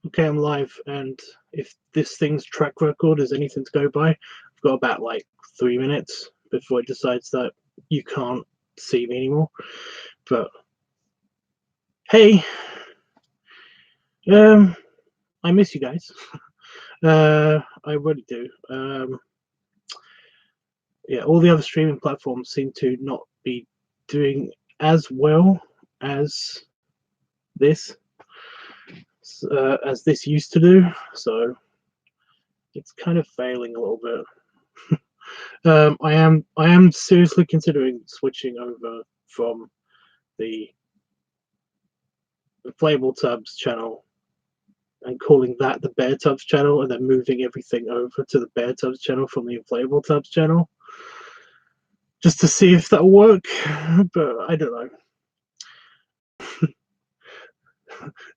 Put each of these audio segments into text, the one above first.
Okay, I'm live, and if this thing's track record is anything to go by, I've got about like 3 minutes before it decides that you can't see me anymore. But hey, I miss you guys. I really do. Yeah, all the other streaming platforms seem to not be doing as well as this used to do. So it's kind of failing a little bit. I am seriously considering switching over from the Inflatable Tubs channel and calling that the Bear Tubs channel, and then moving everything over to the Bear Tubs channel from the Inflatable Tubs channel, just to see if that'll work. But I don't know.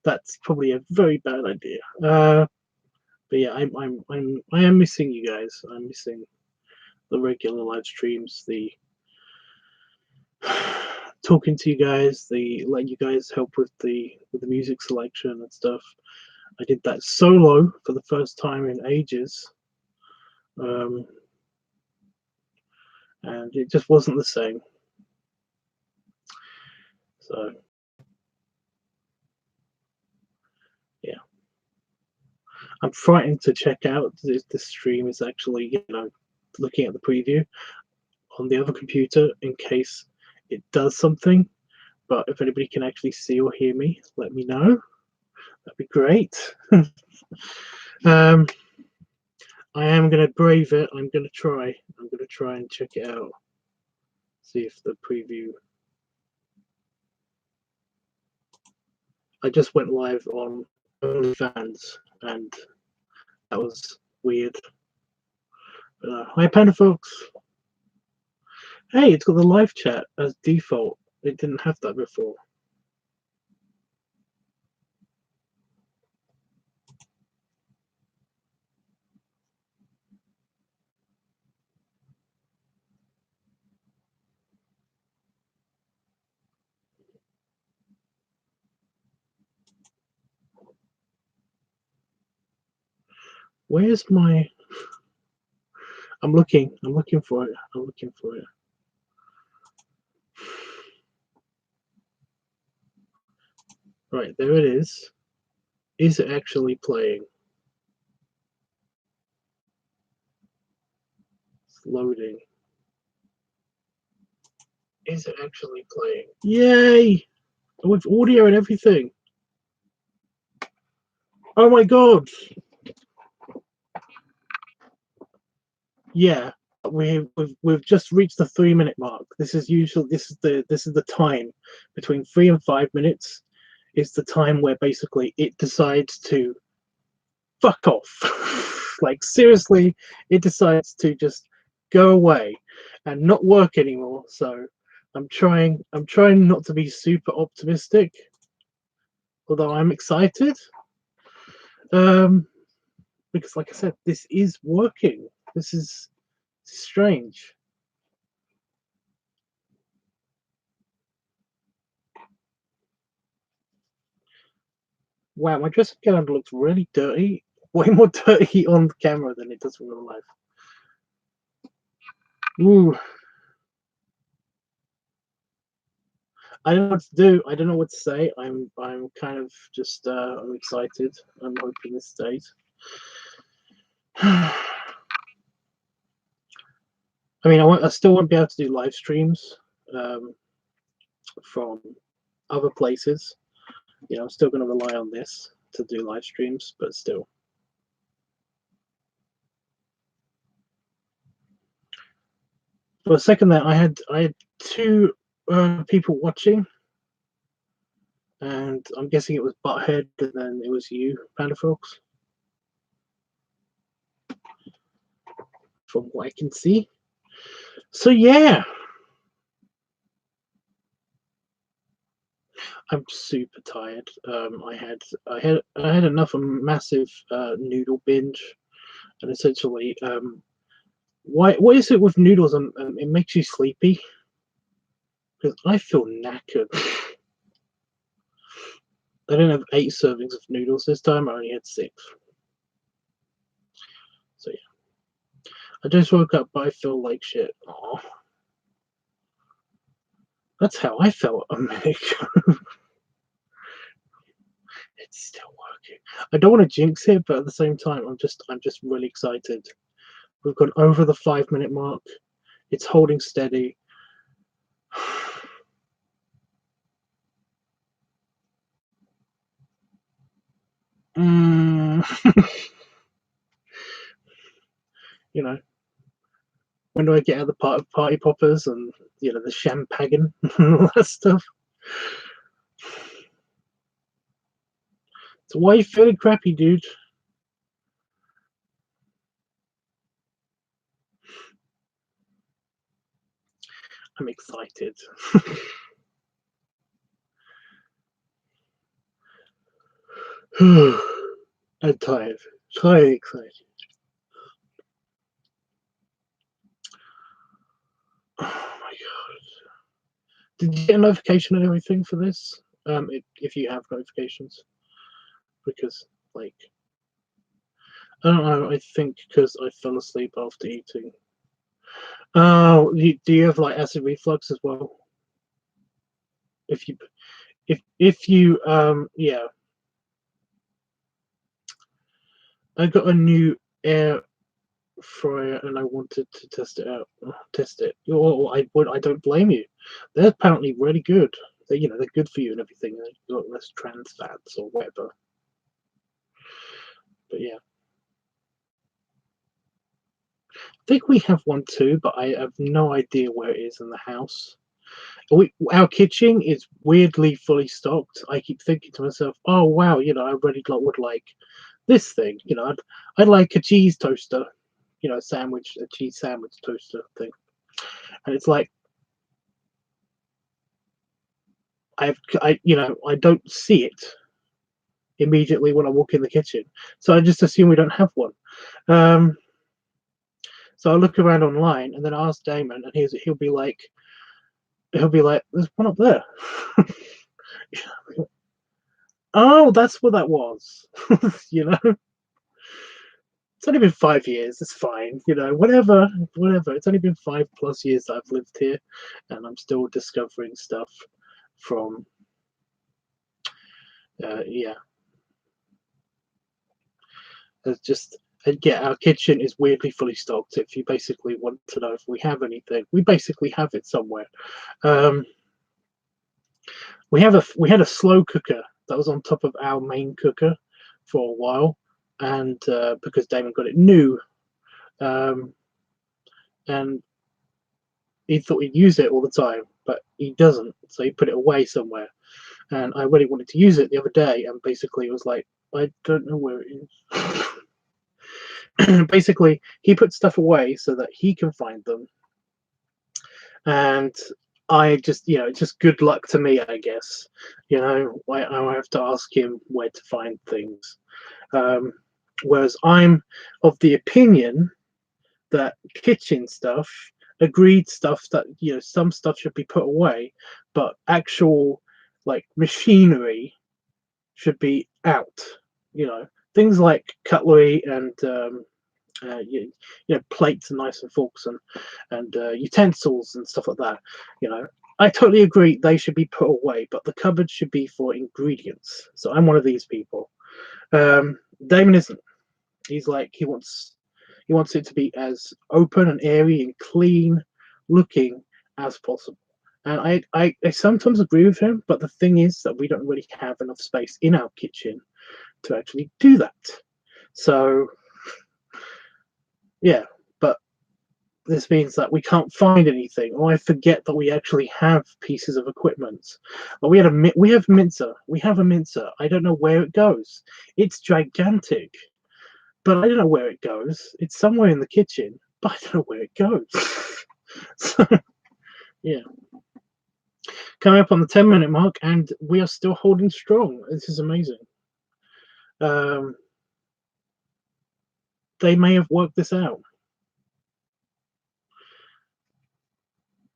That's probably a very bad idea. But yeah, I am missing you guys. I'm missing the regular live streams, the talking to you guys, the letting you guys help with the music selection and stuff. I did that solo for the first time in ages, and it just wasn't the same. So yeah, I'm frightened to check out this stream is actually, looking at the preview on the other computer in case it does something. But if anybody can actually see or hear me, let me know. That'd be great. I am going to brave it. I'm going to try. I'm going to try and check it out. See if the preview. I just went live on OnlyFans, and that was weird. Hi, Panda folks. Hey, it's got the live chat as default. It didn't have that before. Where's my... I'm looking for it. I'm looking for it. Right, there it is. Is it actually playing? It's loading. Is it actually playing? Yay! With audio and everything. Oh my god! Yeah, we've just reached the 3-minute mark. This is the time between 3 and 5 minutes. Is the time where basically it decides to fuck off. Like seriously, it decides to just go away and not work anymore. So I'm trying not to be super optimistic, although I'm excited. Because like I said, this is working. This is strange. Wow, my dressing gown looks really dirty. Way more dirty on the camera than it does in real life. Ooh. I don't know what to do. I don't know what to say. I'm kind of just I'm excited. I'm hoping this stays. I mean, I still won't be able to do live streams from other places. I'm still going to rely on this to do live streams, but still. For a second there, I had 2 people watching, and I'm guessing it was Butthead, and then it was you, Panda Fox, from what I can see. So yeah, I'm super tired. I had enough of a massive noodle binge, and essentially, what is it with noodles? It makes you sleepy, because I feel knackered. I didn't have 8 servings of noodles this time. I only had 6. So yeah, I just woke up, but I feel like shit. Aw. That's how I felt a minute ago. It's still working. I don't want to jinx it, but at the same time, I'm just really excited. We've gone over the 5-minute mark. It's holding steady. You know, when do I get out the party poppers and the champagne and all that stuff? So why are you feeling crappy, dude? I'm excited. I'm tired. Tired, excited. Oh my god. Did you get a notification and everything for this? If you have notifications. Because, like, I don't know, I think because I fell asleep after eating. Oh, do you have, like, acid reflux as well? If you, yeah. I got a new air fryer and I wanted to test it out. Test it. I don't blame you. They're apparently really good. They're good for you and everything. They've got less trans fats or whatever. But yeah, I think we have one too, but I have no idea where it is in the house. Our kitchen is weirdly fully stocked. I keep thinking to myself, "Oh wow, I really would like this thing. I'd like a cheese toaster, a cheese sandwich toaster thing." And it's like I don't see it immediately when I walk in the kitchen, so I just assume we don't have one. Um, so I look around online and then I ask Damon, and he'll be like, "There's one up there." Oh, that's what that was. you know, it's only been 5 years. It's fine. Whatever, whatever. It's only been 5+ years that I've lived here, and I'm still discovering stuff from. Yeah, it's just. Yeah, our kitchen is weirdly fully stocked. If you basically want to know if we have anything, we basically have it somewhere. Um, we had a slow cooker that was on top of our main cooker for a while, and because Damon got it new, um, and he thought he'd use it all the time, but he doesn't. So he put it away somewhere. And I really wanted to use it the other day, and basically it was like, I don't know where it is. Basically, he put stuff away so that he can find them, and I just, it's just good luck to me, I guess. I have to ask him where to find things. Um, Whereas I'm of the opinion that kitchen stuff, agreed stuff that some stuff should be put away, but actual like machinery should be out. Things like cutlery and plates and knives and forks and utensils and stuff like that. I totally agree they should be put away, but the cupboard should be for ingredients. So I'm one of these people. Damon isn't. He's like he wants it to be as open and airy and clean looking as possible. And I sometimes agree with him, but the thing is that we don't really have enough space in our kitchen to actually do that. So yeah, but this means that we can't find anything, or I forget that we actually have pieces of equipment. But we have a mincer. We have a mincer. I don't know where it goes. It's gigantic, but I don't know where it goes. It's somewhere in the kitchen, but I don't know where it goes. So yeah, coming up on the 10-minute mark, and we are still holding strong. This is amazing. Um, they may have worked this out.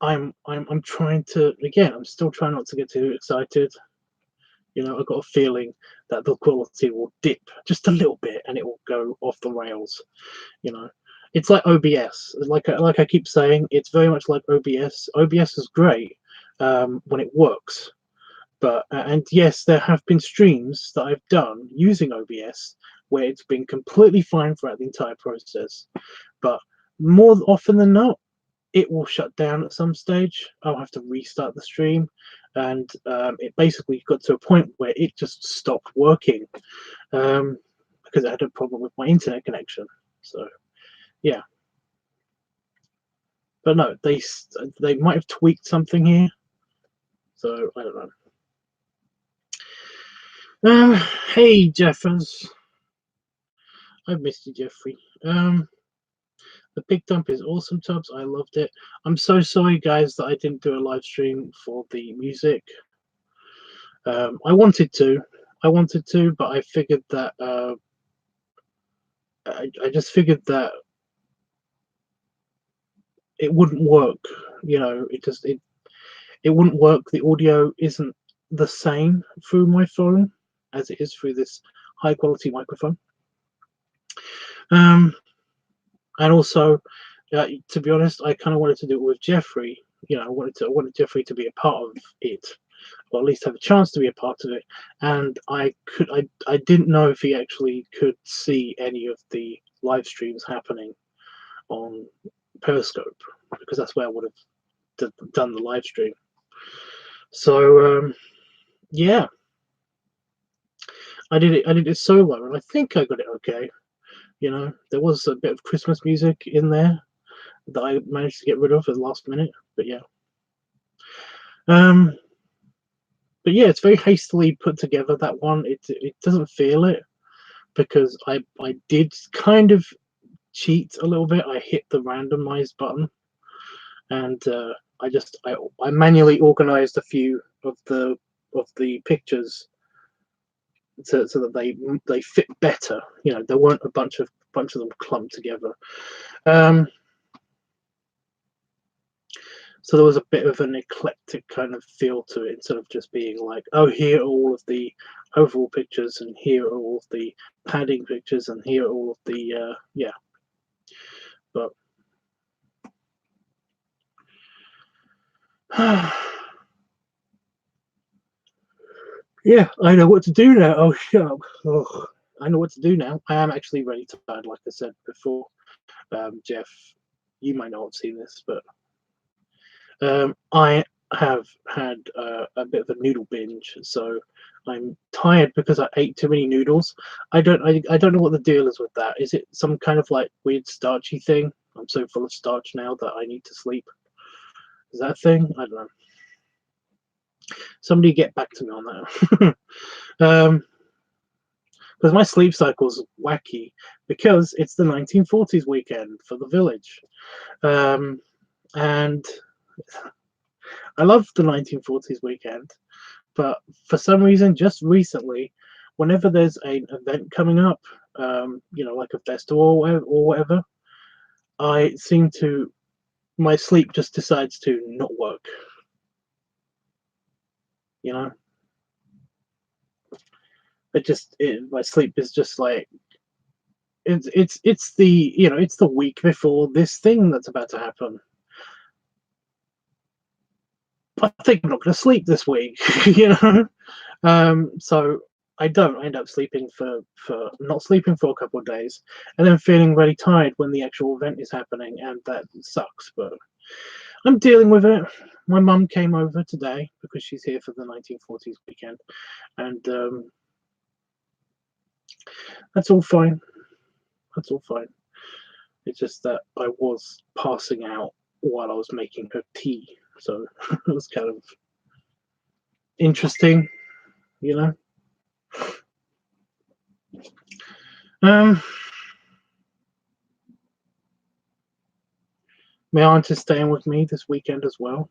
I'm trying to, again, I'm still trying not to get too excited. You know, I've got a feeling that the quality will dip just a little bit and it will go off the rails. You know, it's like OBS. Like I keep saying, it's very much like OBS. OBS is great when it works, but and yes, there have been streams that I've done using OBS where it's been completely fine throughout the entire process, but more often than not, it will shut down at some stage. I'll have to restart the stream, and it basically got to a point where it just stopped working because I had a problem with my internet connection. So yeah, but no, they might have tweaked something here, so I don't know. Hey Jeffers, I've missed you, Jeffrey. The big dump is awesome, Tubbs. I loved it. I'm so sorry, guys, that I didn't do a live stream for the music. I wanted to, but I figured that I just figured that it wouldn't work. You know, it wouldn't work. The audio isn't the same through my phone as it is through this high quality microphone. And also, to be honest, I kind of wanted to do it with Jeffrey. You know, I wanted Jeffrey to be a part of it, or at least have a chance to be a part of it. And I didn't know if he actually could see any of the live streams happening on Periscope, because that's where I would have done the live stream. So yeah, I did it solo, and I think I got it okay. You know, there was a bit of Christmas music in there that I managed to get rid of at the last minute, but yeah. But yeah, it's very hastily put together, that one. It doesn't feel it, because I did kind of cheat a little bit. I hit the randomize button, and I manually organized a few of the pictures so that they fit better. You know, there weren't a bunch of them clumped together. So there was a bit of an eclectic kind of feel to it, instead of just being like, oh, here are all of the overall pictures, and here are all of the padding pictures, and here are all of the yeah. But yeah, I know what to do now. Oh, shut up. Oh, I know what to do now. I am actually ready to bed, like I said before. Jeff, you might not have seen this, but I have had a bit of a noodle binge, so I'm tired because I ate too many noodles. I don't know what the deal is with that. Is it some kind of like weird starchy thing? I'm so full of starch now that I need to sleep. Is that a thing? I don't know. Somebody get back to me on that. Because my sleep cycle's wacky, because it's the 1940s weekend for the village. And I love the 1940s weekend, but for some reason, just recently, whenever there's an event coming up, you know, like a festival or whatever, my sleep just decides to not work. You know, my sleep is just like, it's the, you know, it's the week before this thing that's about to happen. I think I'm not going to sleep this week, you know. So I end up sleeping for not sleeping for a couple of days, and then feeling really tired when the actual event is happening, and that sucks. But I'm dealing with it. My mum came over today because she's here for the 1940s weekend, and that's all fine. That's all fine. It's just that I was passing out while I was making her tea, so it was kind of interesting, you know. My aunt is staying with me this weekend as well,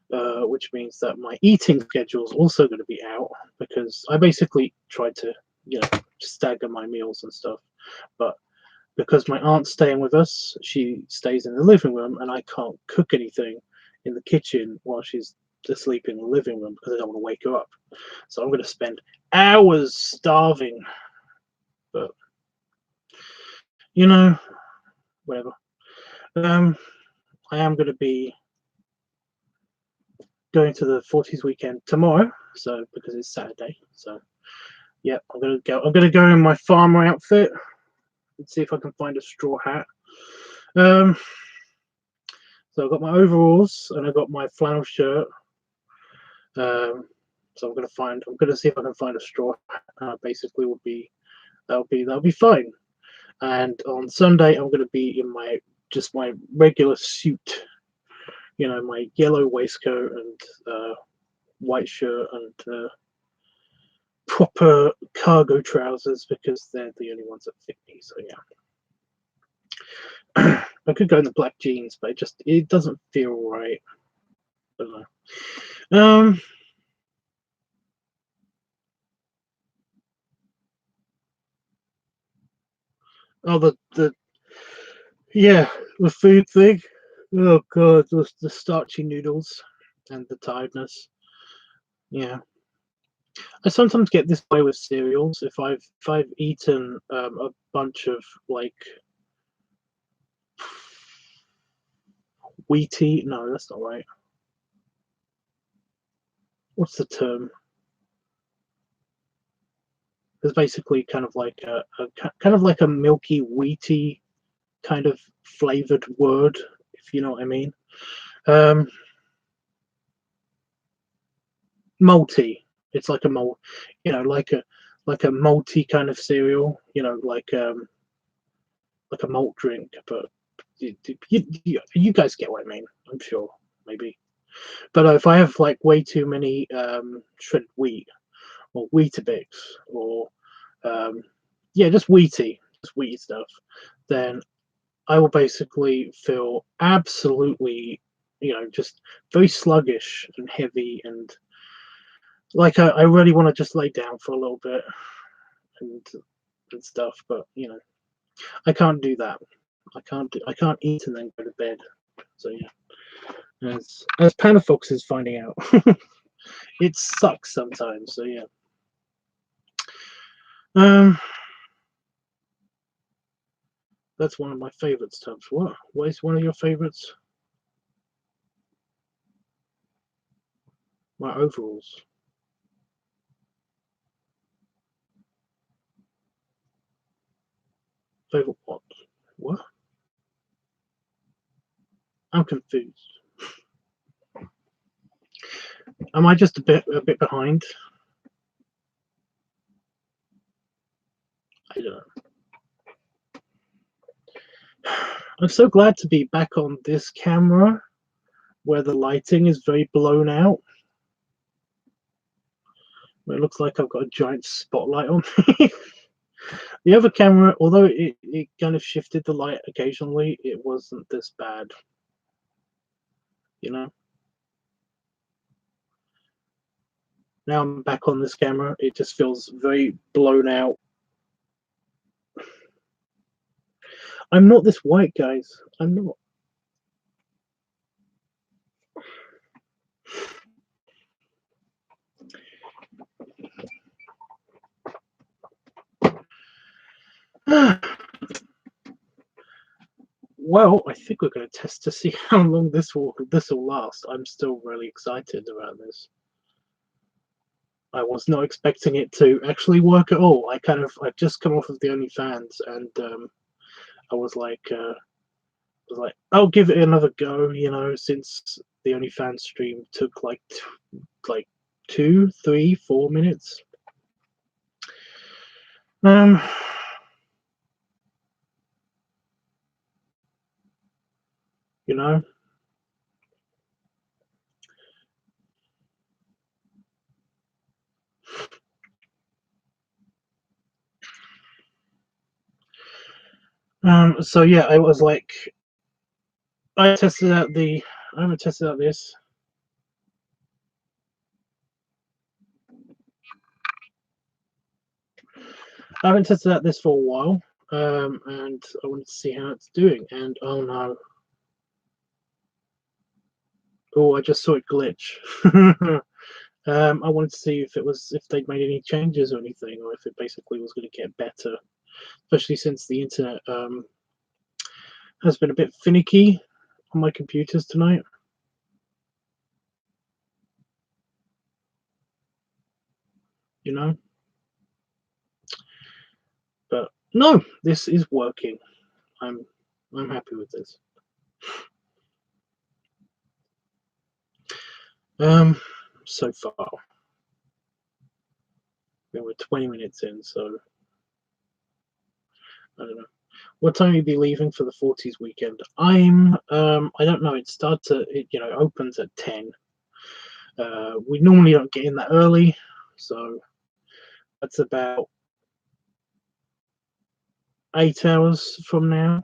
which means that my eating schedule is also going to be out, because I basically tried to, you know, stagger my meals and stuff. But because my aunt's staying with us, she stays in the living room, and I can't cook anything in the kitchen while she's to sleep in the living room because I don't want to wake her up. So I'm going to spend hours starving. But you know, whatever. I am going to be going to the 40s weekend tomorrow, so because it's Saturday. So yeah, I'm gonna go in my farmer outfit and see if I can find a straw hat. So I've got my overalls and I've got my flannel shirt. So I'm gonna see if I can find a straw hat. Basically, that'll be fine. And on Sunday, I'm gonna be in my regular suit. You know, my yellow waistcoat and white shirt and proper cargo trousers because they're the only ones that fit me. So yeah, I could go in the black jeans, but it doesn't feel right. I don't know. Oh, the yeah, the food thing. Oh god, the starchy noodles and the tiredness. Yeah, I sometimes get this way with cereals. If I've eaten a bunch of like wheaty. No, that's not right. What's the term? It's basically kind of like a milky wheaty kind of flavored word, if you know what I mean. Um, Malty. It's like a malt, like a malty kind of cereal. Like a malt drink. But you guys get what I mean. I'm sure, maybe. But if I have like way too many shredded wheat or Weetabix or just wheaty stuff, then I will basically feel absolutely, just very sluggish and heavy, and like I really want to just lay down for a little bit and stuff. But I can't do that. I can't eat and then go to bed. So yeah, as Panafox is finding out, it sucks sometimes. So yeah. That's one of my favorites, Tubbs. What is one of your favorites? My overalls. Favorite what? What? I'm confused. Am I just a bit behind? I don't know. I'm so glad to be back on this camera where the lighting is very blown out. It looks like I've got a giant spotlight on me. The other camera, although it kind of shifted the light occasionally, it wasn't this bad. You know? Now I'm back on this camera, it just feels very blown out. I'm not this white, guys. I'm not. Well, I think we're going to test to see how long this will last. I'm still really excited about this. I was not expecting it to actually work at all. I just come off of the OnlyFans, and I was like, I'll give it another go. Since the OnlyFans stream took like 2, 3, 4 minutes. You know. So yeah, I was like, I haven't tested out this. I haven't tested out this for a while, and I wanted to see how it's doing. And oh no, Oh, I just saw it glitch. I wanted to see if they'd made any changes or anything, or if it basically was going to get better, especially since the internet has been a bit finicky on my computers tonight. You know, but no, this is working. I'm happy with this. So far, we're 20 minutes in, so I don't know. What time will you be leaving for the 40s weekend? I don't know. It opens at 10. We normally don't get in that early, so that's about 8 hours from now.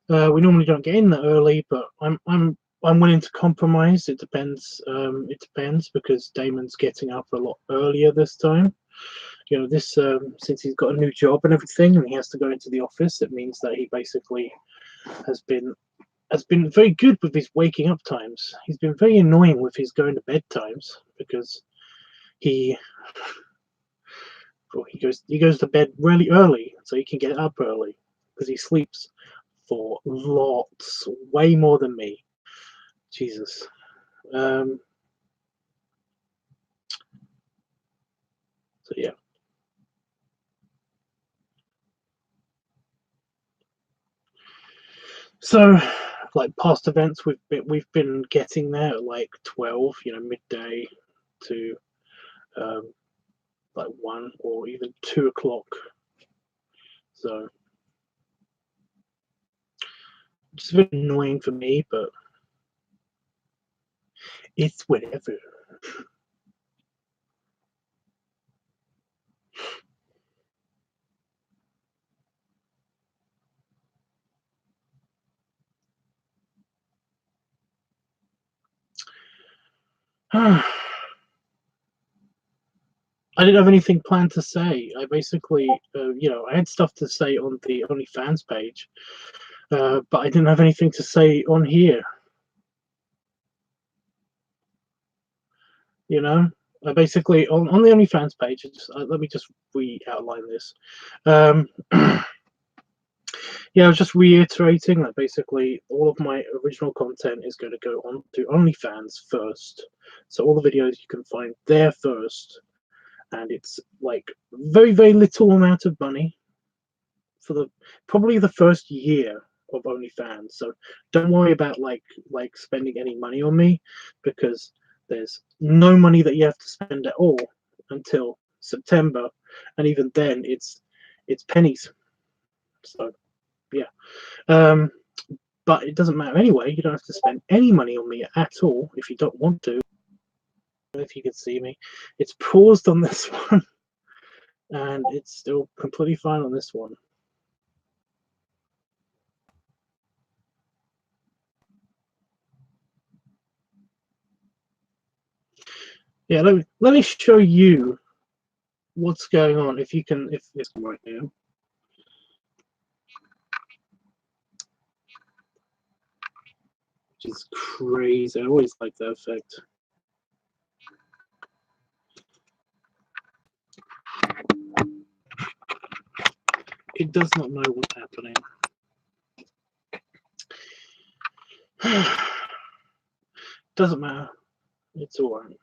We normally don't get in that early, but I'm willing to compromise. It depends. It depends because Damon's getting up a lot earlier this time. This since he's got a new job and everything, and he has to go into the office. It means that he basically has been very good with his waking up times. He's been very annoying with his going to bed times because he goes to bed really early so he can get up early because he sleeps for lots, way more than me. Jesus. So yeah. So, like past events, we've been getting there at like 12, midday to like 1 or even 2 o'clock. So it's a bit annoying for me, but it's whatever. I didn't have anything planned to say. I basically, I had stuff to say on the OnlyFans page, but I didn't have anything to say on here. I basically on the OnlyFans page. Let me just re-outline this. Yeah, I was just reiterating that basically all of my original content is going to go on to OnlyFans first. So all the videos you can find there first, and it's like very, very little amount of money for probably the first year of OnlyFans. So don't worry about like spending any money on me because there's no money that you have to spend at all until September, and even then it's pennies. So yeah. But it doesn't matter anyway. You don't have to spend any money on me at all if you don't want to. If you can see me, it's paused on this one, and it's still completely fine on this one. Yeah, let me show you what's going on. If it's right now. Which is crazy. I always like that effect. It does not know what's happening. Doesn't matter. It's alright.